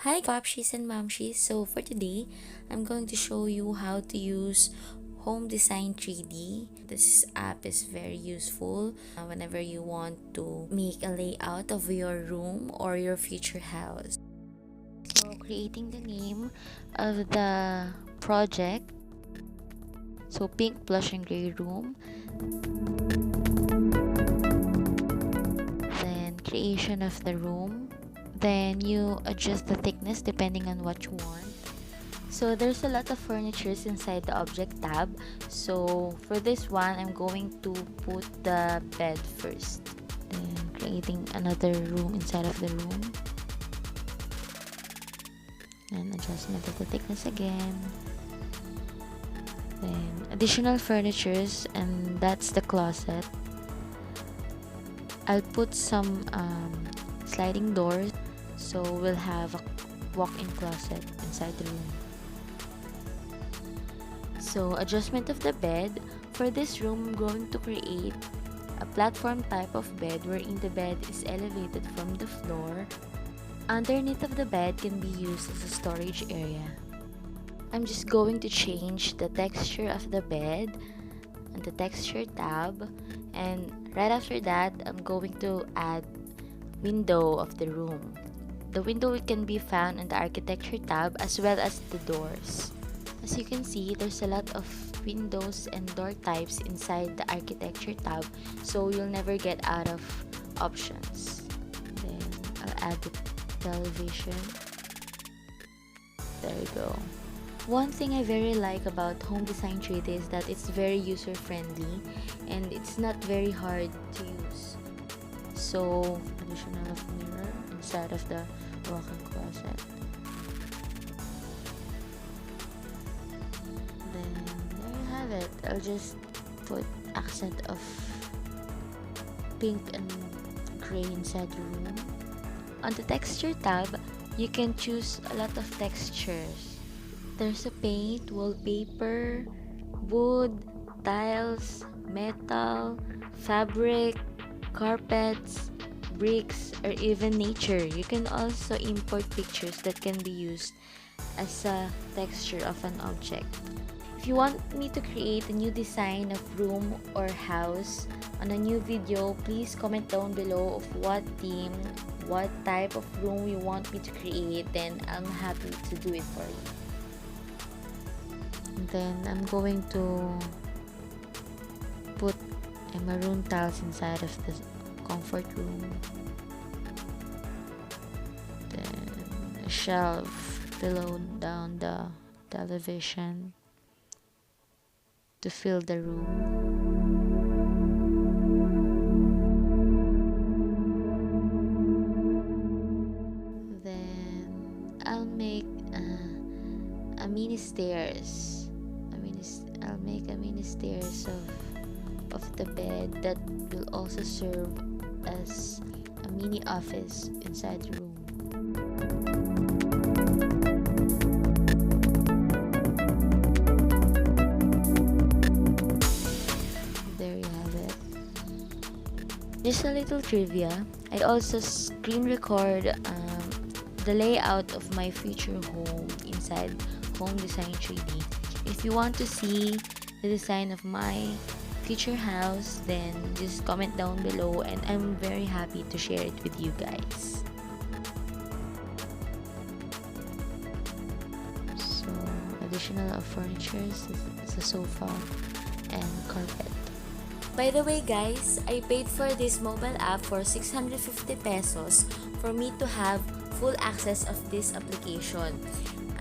Hi Popshies and Momshies. So for today, I'm going to show you how to use Home Design 3D. This app is very useful whenever you want to make a layout of your room or your future house. So creating the name of the project. So pink, blush, and gray room. Then creation of the room. Then you adjust the thickness depending on what you want. So there's a lot of furnitures inside the object tab. So for this one, I'm going to put the bed first. Then creating another room inside of the room. And adjustment of the thickness again. Then additional furnitures, and that's the closet. I'll put some sliding doors, so we'll have a walk-in closet inside the room. So adjustment of the bed. For this room, I'm going to create a platform type of bed wherein the bed is elevated from the floor. Underneath of the bed can be used as a storage area. I'm just going to change the texture of the bed and the texture tab, and right after that I'm going to add window of the room. The window can be found in the architecture tab as well as the doors. As you can see, there's a lot of windows and door types inside the architecture tab, so you'll never get out of options. Then I'll add the television. There you go. One thing I very like about Home Design 3D is that it's very user friendly and it's not very hard to use. So additional of mirror inside of the walk-in closet. Then there you have it. I'll just put accent of pink and gray inside the room. On the texture tab, you can choose a lot of textures. There's a paint, wallpaper, wood, tiles, metal, fabric, carpets, bricks, or even nature. You can also import pictures that can be used as a texture of an object. If you want me to create a new design of room or house on a new video, please comment down below of what theme, what type of room you want me to create, then I'm happy to do it for you. Then I'm going to put a maroon tiles inside of the comfort room. Then a shelf below down the television to fill the room. Then I'll make a mini stairs. I'll make a mini stairs of the bed that will also serve as a mini office inside the room. There you have it. Just a little trivia, I also screen record the layout of my future home inside Home Design 3D. If you want to see the design of my future house, then just comment down below and I'm very happy to share it with you guys. So additional of furniture is a sofa and carpet. By the way guys, I paid for this mobile app for 650 pesos for me to have full access of this application.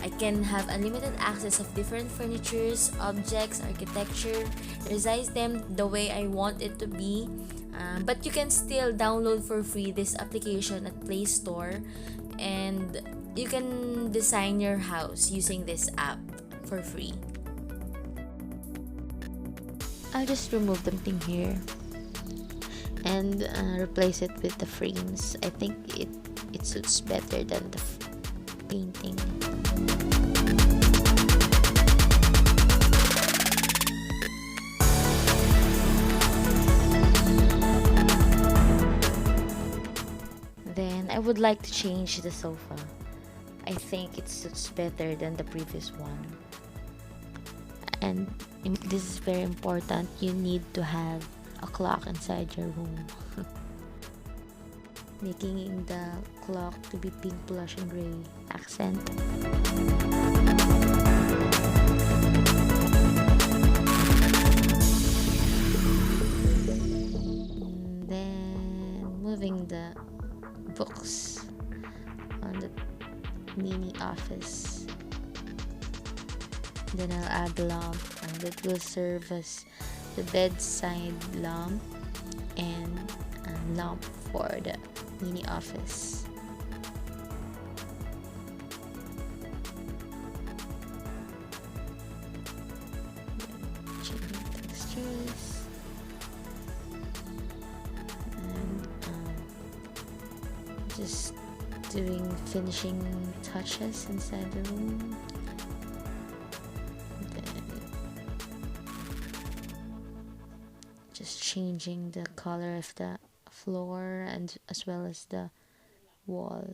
I can have unlimited access of different furnitures, objects, architecture, resize them the way I want it to be. But you can still download for free this application at Play Store, and you can design your house using this app for free. I'll just remove the thing here and replace it with the frames. I think it suits better than the painting. Then I would like to change the sofa. I think it suits better than the previous one. And this is very important, you need to have a clock inside your room. Making the clock to be pink, blush, and gray accent. And then moving the books on the mini office. Then I'll add the lamp, and that will serve as the bedside lamp and a lamp for the mini office. Then changing textures and just doing finishing touches inside the room. Just changing the color of the floor and as well as the wall.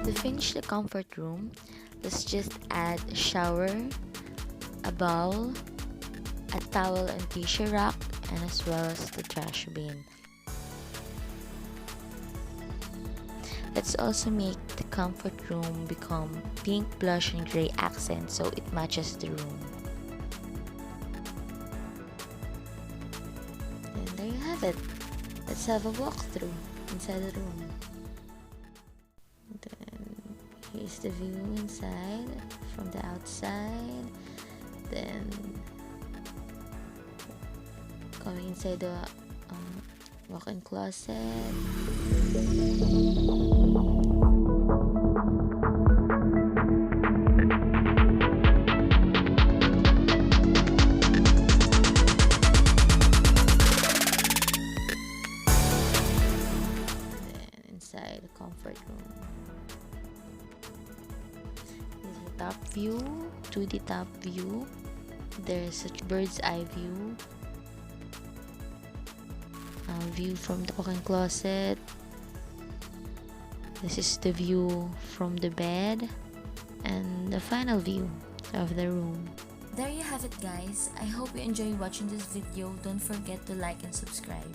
To finish the comfort room, let's just add a shower, a bowl, a towel and tissue rack, and as well as the trash bin. Let's also make the comfort room become pink, blush, and gray accent so it matches the room. And there you have it. Let's have a walkthrough inside the room. Then here's the view inside from the outside. Then going inside the walk-in closet. Then inside the comfort room. This is the top view, 2D top view. There's a bird's eye view. View from the walk-in closet. This is the view from the bed and the final view of the room. There you have it, guys. I hope you enjoyed watching this video. Don't forget to like and subscribe.